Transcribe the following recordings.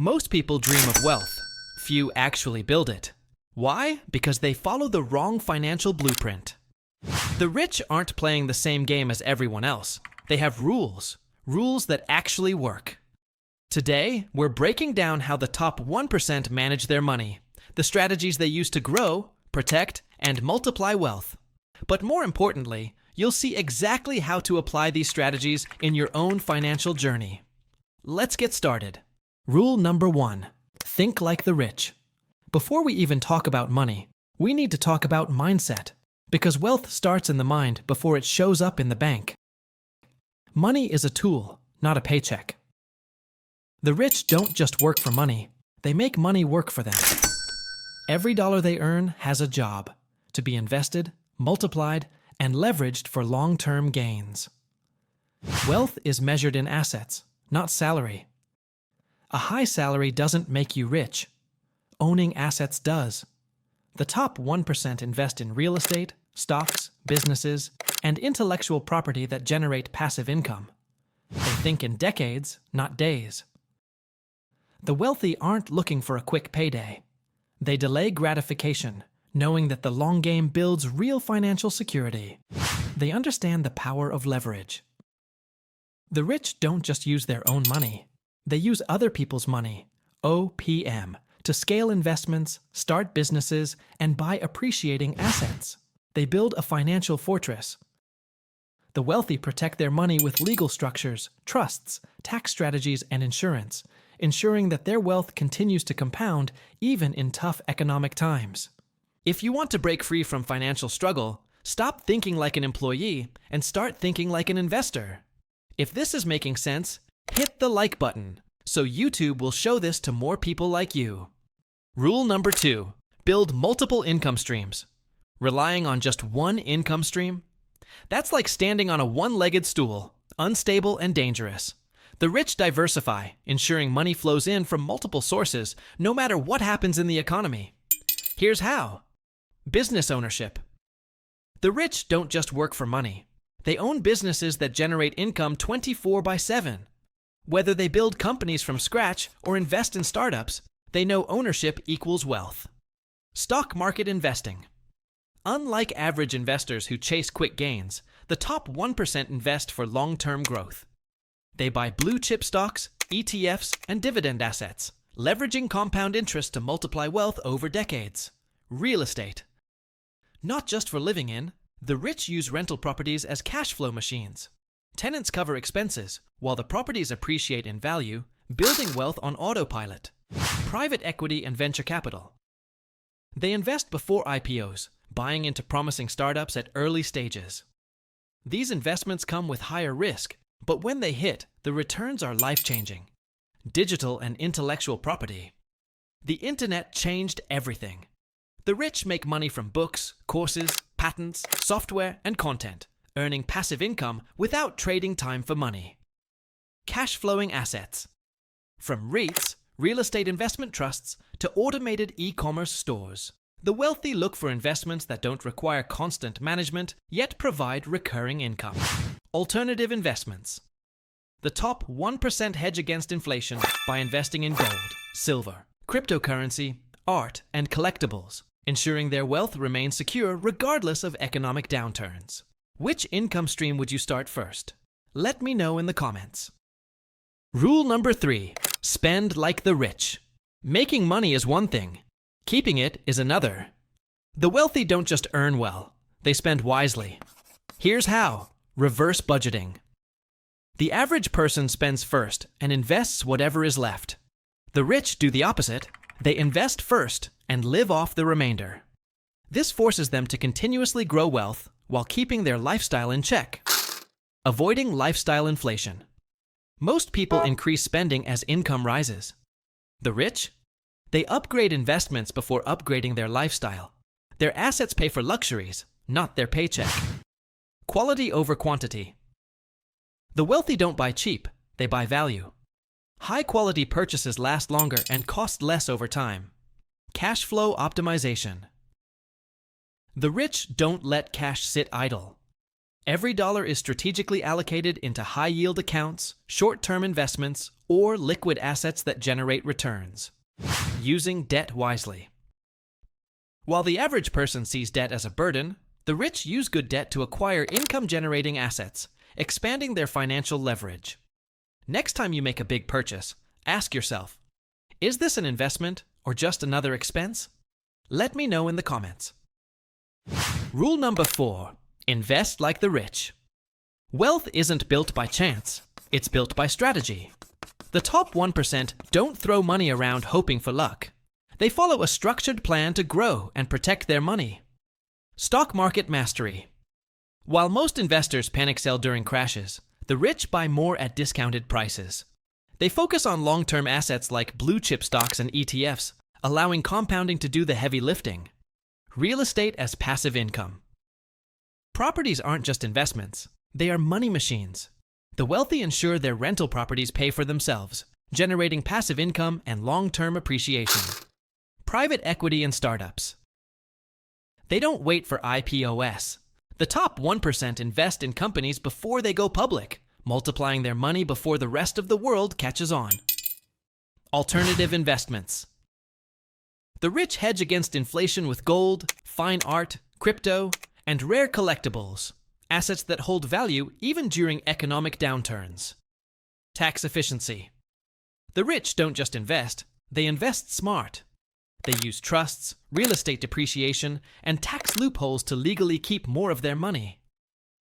Most people dream of wealth. Few actually build it. Why? Because they follow the wrong financial blueprint. The rich aren't playing the same game as everyone else. They have rules. Rules that actually work. Today, we're breaking down how the top 1% manage their money, the strategies they use to grow, protect, and multiply wealth. But more importantly, you'll see exactly how to apply these strategies in your own financial journey. Let's get started. Rule number 1. Think like the rich. Before we even talk about money, we need to talk about mindset, because wealth starts in the mind before it shows up in the bank. Money is a tool, not a paycheck. The rich don't just work for money, they make money work for them. Every dollar they earn has a job to be invested, multiplied, and leveraged for long-term gains. Wealth is measured in assets, not salary. A high salary doesn't make you rich. Owning assets does. The top 1% invest in real estate, stocks, businesses, and intellectual property that generate passive income. They think in decades, not days. The wealthy aren't looking for a quick payday. They delay gratification, knowing that the long game builds real financial security. They understand the power of leverage. The rich don't just use their own money. They use other people's money, OPM, to scale investments, start businesses, and buy appreciating assets. They build a financial fortress. The wealthy protect their money with legal structures, trusts, tax strategies, and insurance, ensuring that their wealth continues to compound even in tough economic times. If you want to break free from financial struggle, stop thinking like an employee and start thinking like an investor. If this is making sense, hit the like button so YouTube will show this to more people like you. Rule number 2. Build multiple income streams. Relying on just one income stream? That's like standing on a one-legged stool, unstable and dangerous. The rich diversify, ensuring money flows in from multiple sources, no matter what happens in the economy. Here's how. Business ownership. The rich don't just work for money. They own businesses that generate income 24/7. Whether they build companies from scratch or invest in startups, they know ownership equals wealth. Stock market investing. Unlike average investors who chase quick gains, the top 1% invest for long-term growth. They buy blue-chip stocks, ETFs, and dividend assets, leveraging compound interest to multiply wealth over decades. Real estate. Not just for living in, the rich use rental properties as cash flow machines. Tenants cover expenses, while the properties appreciate in value, building wealth on autopilot. Private equity and venture capital. They invest before IPOs, buying into promising startups at early stages. These investments come with higher risk, but when they hit, the returns are life-changing. Digital and intellectual property. The internet changed everything. The rich make money from books, courses, patents, software, and content, earning passive income without trading time for money. Cash flowing assets. From REITs, real estate investment trusts, to automated e-commerce stores. The wealthy look for investments that don't require constant management, yet provide recurring income. Alternative investments. The top 1% hedge against inflation by investing in gold, silver, cryptocurrency, art, and collectibles, ensuring their wealth remains secure regardless of economic downturns. Which income stream would you start first? Let me know in the comments. Rule number 3. Spend like the rich. Making money is one thing. Keeping it is another. The wealthy don't just earn well, they spend wisely. Here's how. Reverse budgeting. The average person spends first and invests whatever is left. The rich do the opposite. They invest first and live off the remainder. This forces them to continuously grow wealth while keeping their lifestyle in check. Avoiding lifestyle inflation. Most people increase spending as income rises. The rich? They upgrade investments before upgrading their lifestyle. Their assets pay for luxuries, not their paycheck. Quality over quantity. The wealthy don't buy cheap, they buy value. High-quality purchases last longer and cost less over time. Cash flow optimization. The rich don't let cash sit idle. Every dollar is strategically allocated into high-yield accounts, short-term investments, or liquid assets that generate returns. Using debt wisely. While the average person sees debt as a burden, the rich use good debt to acquire income-generating assets, expanding their financial leverage. Next time you make a big purchase, ask yourself, is this an investment or just another expense? Let me know in the comments. Rule number 4. Invest like the rich. Wealth isn't built by chance, it's built by strategy. The top 1% don't throw money around hoping for luck. They follow a structured plan to grow and protect their money. Stock market mastery. While most investors panic sell during crashes, the rich buy more at discounted prices. They focus on long-term assets like blue-chip stocks and ETFs, allowing compounding to do the heavy lifting. Real estate as passive income. Properties aren't just investments, they are money machines. The wealthy ensure their rental properties pay for themselves, generating passive income and long-term appreciation. Private equity and startups. They don't wait for IPOs. The top 1% invest in companies before they go public, multiplying their money before the rest of the world catches on. Alternative investments. The rich hedge against inflation with gold, fine art, crypto, and rare collectibles, assets that hold value even during economic downturns. Tax efficiency. The rich don't just invest, they invest smart. They use trusts, real estate depreciation, and tax loopholes to legally keep more of their money.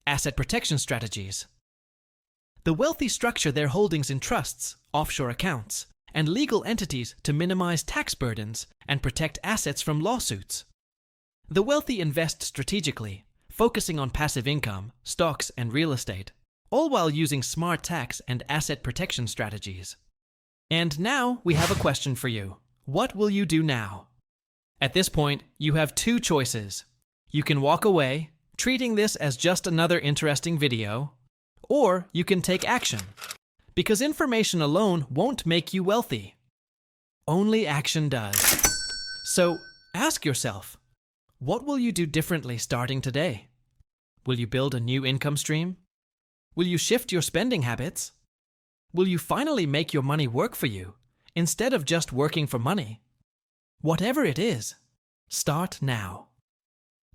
Asset protection strategies. The wealthy structure their holdings in trusts, offshore accounts, and legal entities to minimize tax burdens and protect assets from lawsuits. The wealthy invest strategically, focusing on passive income, stocks, and real estate, all while using smart tax and asset protection strategies. And now we have a question for you. What will you do now? At this point, you have two choices. You can walk away, treating this as just another interesting video, or you can take action, because information alone won't make you wealthy. Only action does. So ask yourself, what will you do differently starting today? Will you build a new income stream? Will you shift your spending habits? Will you finally make your money work for you, instead of just working for money? Whatever it is, start now.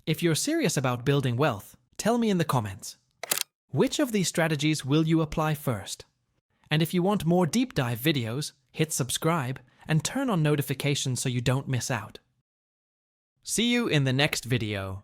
If you're serious about building wealth, tell me in the comments. Which of these strategies will you apply first? And if you want more deep dive videos, hit subscribe and turn on notifications so you don't miss out. See you in the next video.